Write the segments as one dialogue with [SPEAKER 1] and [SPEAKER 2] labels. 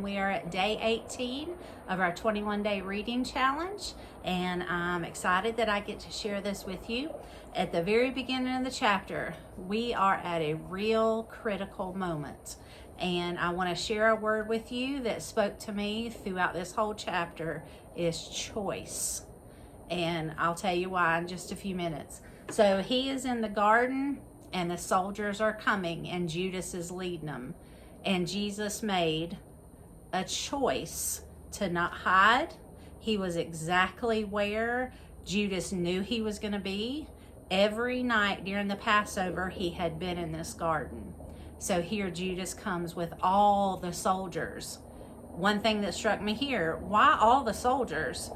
[SPEAKER 1] We are at day 18 of our 21-day reading challenge, and I'm excited that I get to share this with you. At the very beginning of the chapter, we are at a real critical moment, and I want to share a word with you that spoke to me throughout this whole chapter is choice. And I'll tell you why in just a few minutes. So he is in the garden, and the soldiers are coming, and Judas is leading them. And Jesus made a choice to not hide. He was exactly where Judas knew he was going to be. Every night during the Passover, he had been in this garden. So here Judas comes with all the soldiers. One thing that struck me here, why all the soldiers?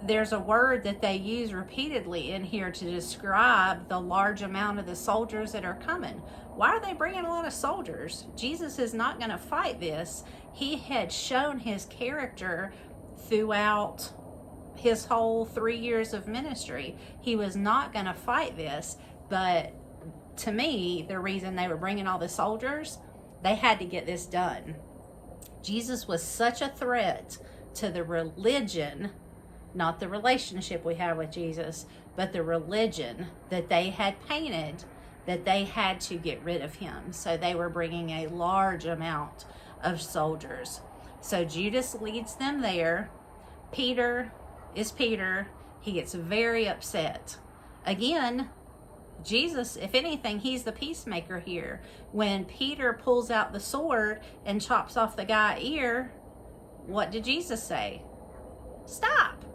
[SPEAKER 1] There's a word that they use repeatedly in here to describe the large amount of the soldiers that are coming. Why are they bringing a lot of soldiers? Jesus is not going to fight this. He had shown his character throughout his whole 3 years of ministry. He was not going to fight this, but to me, the reason they were bringing all the soldiers, they had to get this done. Jesus was such a threat to the religion, not the relationship we have with Jesus, but the religion that they had painted, that they had to get rid of him. So they were bringing a large amount of soldiers. So Judas leads them there. Peter is Peter. He gets very upset. Again, Jesus, if anything, he's the peacemaker here. When Peter pulls out the sword and chops off the guy's ear, what did Jesus say? Stop.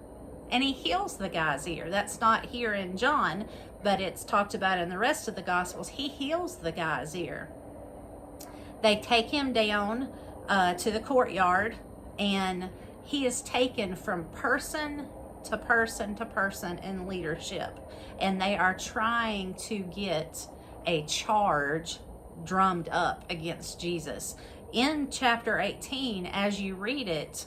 [SPEAKER 1] And he heals the guy's ear. That's not here in John, but it's talked about in the rest of the Gospels. He heals the guy's ear. They take him down to the courtyard, and he is taken from person to person to person in leadership. And they are trying to get a charge drummed up against Jesus. In chapter 18, as you read it,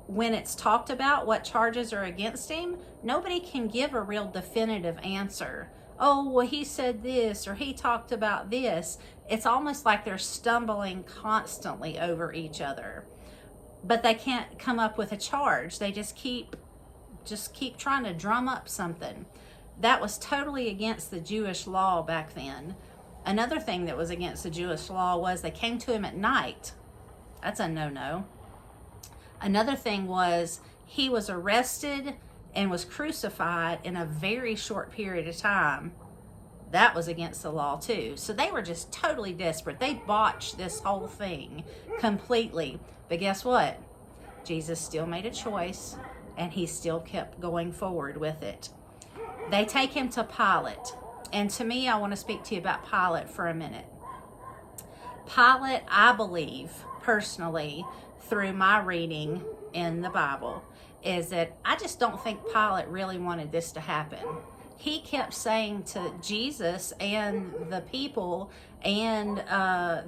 [SPEAKER 1] when it's talked about what charges are against him, nobody can give a real definitive answer. Oh, well, he said this, or he talked about this. It's almost like they're stumbling constantly over each other. But they can't come up with a charge. They just keep trying to drum up something. That was totally against the Jewish law back then. Another thing that was against the Jewish law was they came to him at night. That's a no-no. Another thing was he was arrested and was crucified in a very short period of time. That was against the law too. So they were just totally desperate. They botched this whole thing completely. But guess what? Jesus still made a choice, and he still kept going forward with it. They take him to Pilate. And to me, I want to speak to you about Pilate for a minute. Pilate, I believe, personally, through my reading in the Bible, is that I just don't think Pilate really wanted this to happen. He kept saying to Jesus and the people and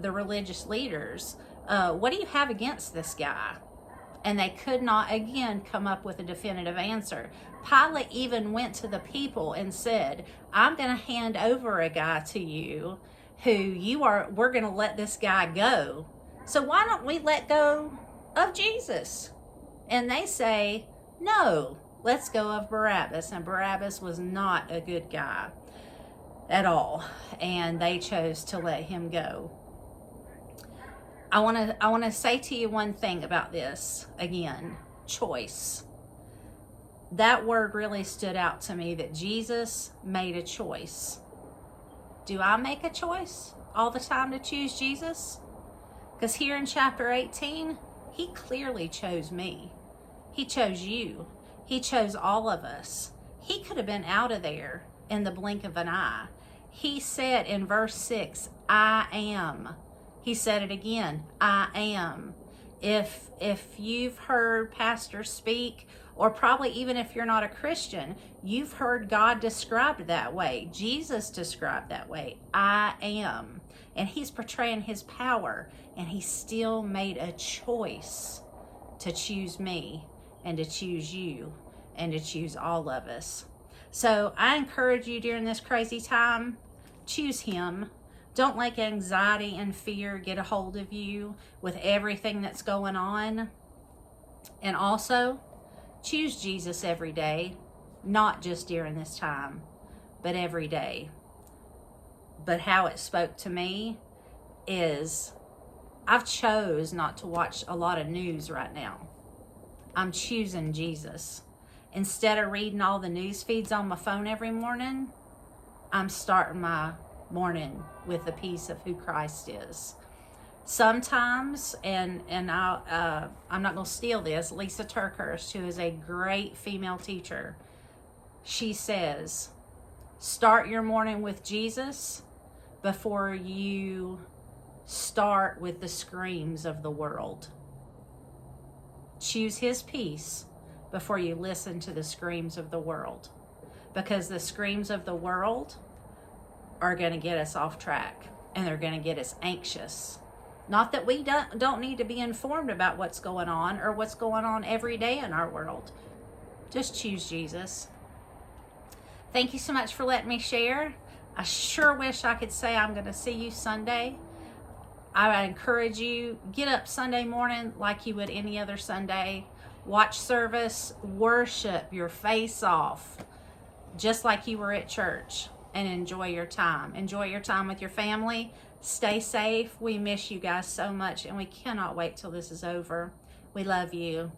[SPEAKER 1] the religious leaders, what do you have against this guy? And they could not, again, come up with a definitive answer. Pilate even went to the people and said, I'm going to hand over a guy to you we're going to let this guy go. So why don't we let go of Jesus? And they say, no, let's go of Barabbas. And Barabbas was not a good guy at all. And they chose to let him go. I want to say to you one thing about this. Again, choice. That word really stood out to me, that Jesus made a choice. Do I make a choice all the time to choose Jesus? Because here in chapter 18, he clearly chose me. He chose you. He chose all of us. He could have been out of there in the blink of an eye. He said in verse 6, I am. He said it again, I am. If you've heard pastors speak, or probably even if you're not a Christian, you've heard God described that way. Jesus described that way, I am. And he's portraying his power, and he still made a choice to choose me and to choose you and to choose all of us. So I encourage you during this crazy time, choose him. Don't let anxiety and fear get a hold of you with everything that's going on. And also, choose Jesus every day, not just during this time, but every day. But how it spoke to me is I've chose not to watch a lot of news right now. I'm choosing Jesus. Instead of reading all the news feeds on my phone every morning, I'm starting my morning with the peace of who Christ is. Sometimes, and I'm not going to steal this, Lisa Turkhurst, who is a great female teacher, she says, start your morning with Jesus before you start with the screams of the world. Choose his peace before you listen to the screams of the world, because the screams of the world are going to get us off track, and they're going to get us anxious. Not that we don't need to be informed about what's going on or what's going on every day in our world. Just choose Jesus. Thank you so much for letting me share. I sure wish I could say I'm going to see you Sunday. I encourage you, get up Sunday morning like you would any other Sunday. Watch service, worship your face off, just like you were at church, and enjoy your time. Enjoy your time with your family. Stay safe. We miss you guys so much, and we cannot wait till this is over. We love you.